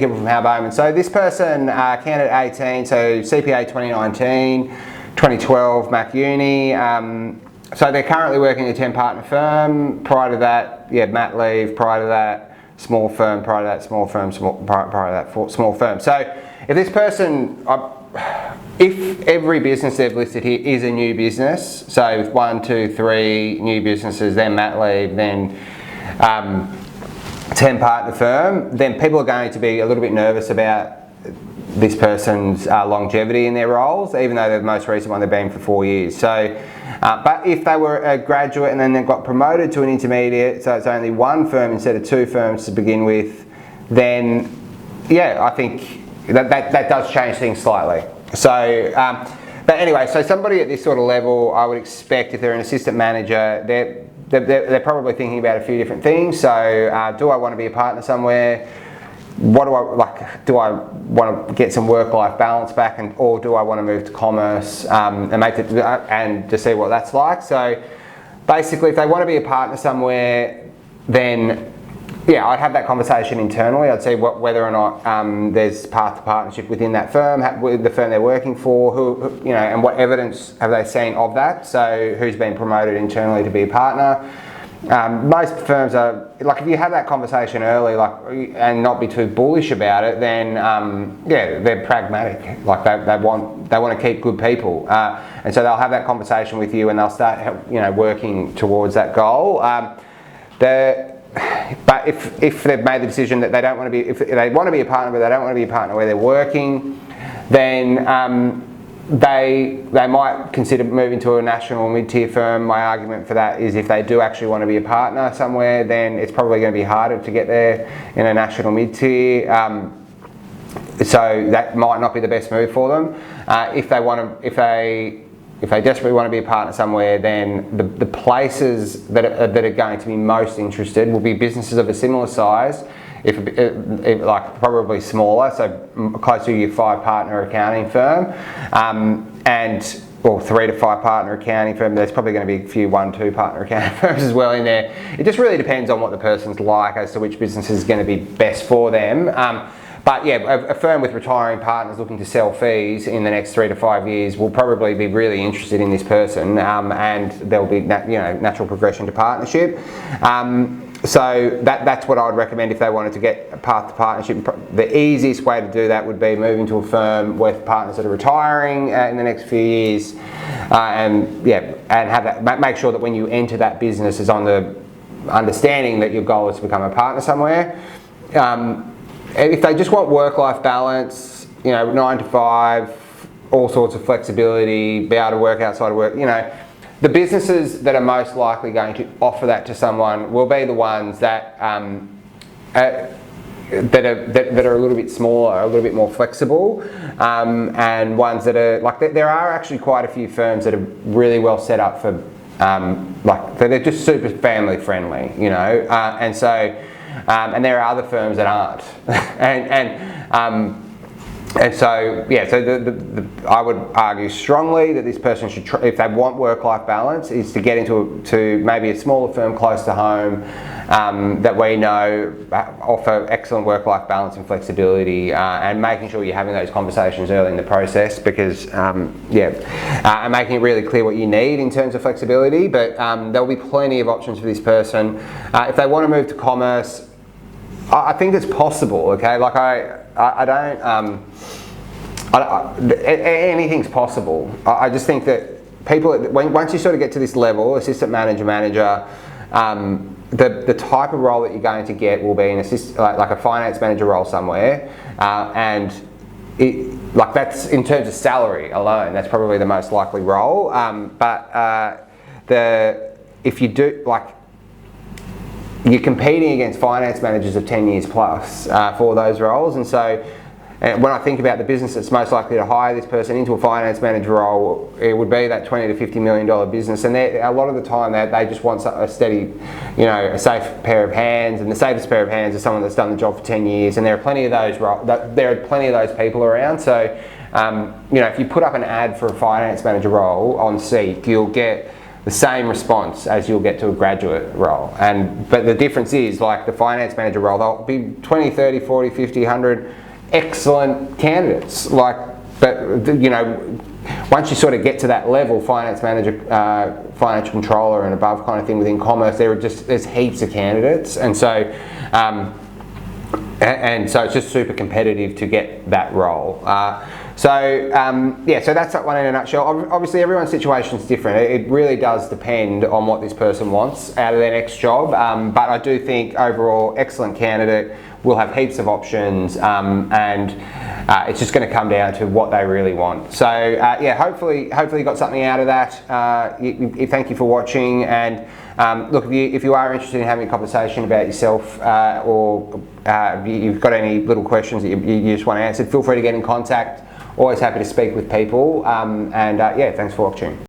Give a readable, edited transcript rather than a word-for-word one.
People from Hal Bowman. So this person, candidate 18, so CPA 2019, 2012, Mac Uni. So they're currently working in a 10-partner firm. Prior to that, mat leave. Prior to that, small firm. Prior to that, small firm. Prior to that, small firm. So if this person, if every business they've listed here is a new business, so 1, 2, 3 new businesses, then mat leave, then 10-partner firm, then people are going to be a little bit nervous about this person's longevity in their roles, even though the most recent one they've been for 4 years. So, but if they were a graduate and then they got promoted to an intermediate, so it's only one firm instead of 2 firms to begin with, then I think that does change things slightly. So, but anyway, so somebody at this sort of level, I would expect if they're an assistant manager, they're probably thinking about a few different things. So, do I want to be a partner somewhere? What do I like? Do I want to get some work-life balance back, or do I want to move to commerce and to see what that's like? So, basically, if they want to be a partner somewhere, then I'd have that conversation internally. I'd see whether or not there's path to partnership within that firm, with the firm they're working for, who and what evidence have they seen of that. So who's been promoted internally to be a partner. Most firms are, like, if you have that conversation early, and not be too bullish about it, then they're pragmatic. Like they want to keep good people, and so they'll have that conversation with you, and they'll start working towards that goal. But if they've made the decision that they don't want to be, if they want to be a partner but they don't want to be a partner where they're working, then they might consider moving to a national mid-tier firm. My argument for that is if they do actually want to be a partner somewhere, then it's probably going to be harder to get there in a national mid-tier. So that might not be the best move for them. If they desperately want to be a partner somewhere, then the places that are going to be most interested will be businesses of a similar size, if probably smaller, so closer to your 5-partner accounting firm, or 3 to 5 partner accounting firm. There's probably going to be a few 1, 2 partner accounting firms as well in there. It just really depends on what the person's like as to which business is going to be best for them. But a firm with retiring partners looking to sell fees in the next 3 to 5 years will probably be really interested in this person, and there'll be natural progression to partnership. So that's what I would recommend if they wanted to get a path to partnership. The easiest way to do that would be moving to a firm with partners that are retiring in the next few years, and have that. Make sure that when you enter that business is on the understanding that your goal is to become a partner somewhere. If they just want work-life balance, 9 to 5, all sorts of flexibility, be able to work outside of work, the businesses that are most likely going to offer that to someone will be the ones that are a little bit smaller, a little bit more flexible, and ones that are there are actually quite a few firms that are really well set up for they're just super family friendly, and so. And there are other firms that aren't, and so I would argue strongly that this person should, if they want work-life balance, is to get into maybe a smaller firm close to home that we know offer excellent work-life balance and flexibility, and making sure you're having those conversations early in the process, because and making it really clear what you need in terms of flexibility. But there'll be plenty of options for this person. If they want to move to commerce, I think it's possible. Okay, anything's possible. I just think that people, once you sort of get to this level, assistant manager, the type of role that you're going to get will be an like a finance manager role somewhere, and that's in terms of salary alone, that's probably the most likely role. If you do you're competing against finance managers of 10 years plus for those roles, and so when I think about the business that's most likely to hire this person into a finance manager role, it would be that $20 to $50 million business, and a lot of the time they just want a steady, a safe pair of hands, and the safest pair of hands is someone that's done the job for 10 years, and there are plenty of those people around. So if you put up an ad for a finance manager role on Seek, you'll get the same response as you'll get to a graduate role. But the difference is, like the finance manager role, there'll be 20, 30, 40, 50, 100 excellent candidates. But you know, once you sort of get to that level, finance manager, financial controller and above kind of thing within commerce, there's heaps of candidates, and so it's just super competitive to get that role. So that's that one in a nutshell. Obviously, everyone's situation is different. It really does depend on what this person wants out of their next job. But I do think overall, excellent candidate, will have heaps of options, and it's just going to come down to what they really want. So hopefully you got something out of that. Thank you for watching, and look, if you are interested in having a conversation about yourself, or you've got any little questions that you just want answered, feel free to get in contact. Always happy to speak with people, thanks for watching.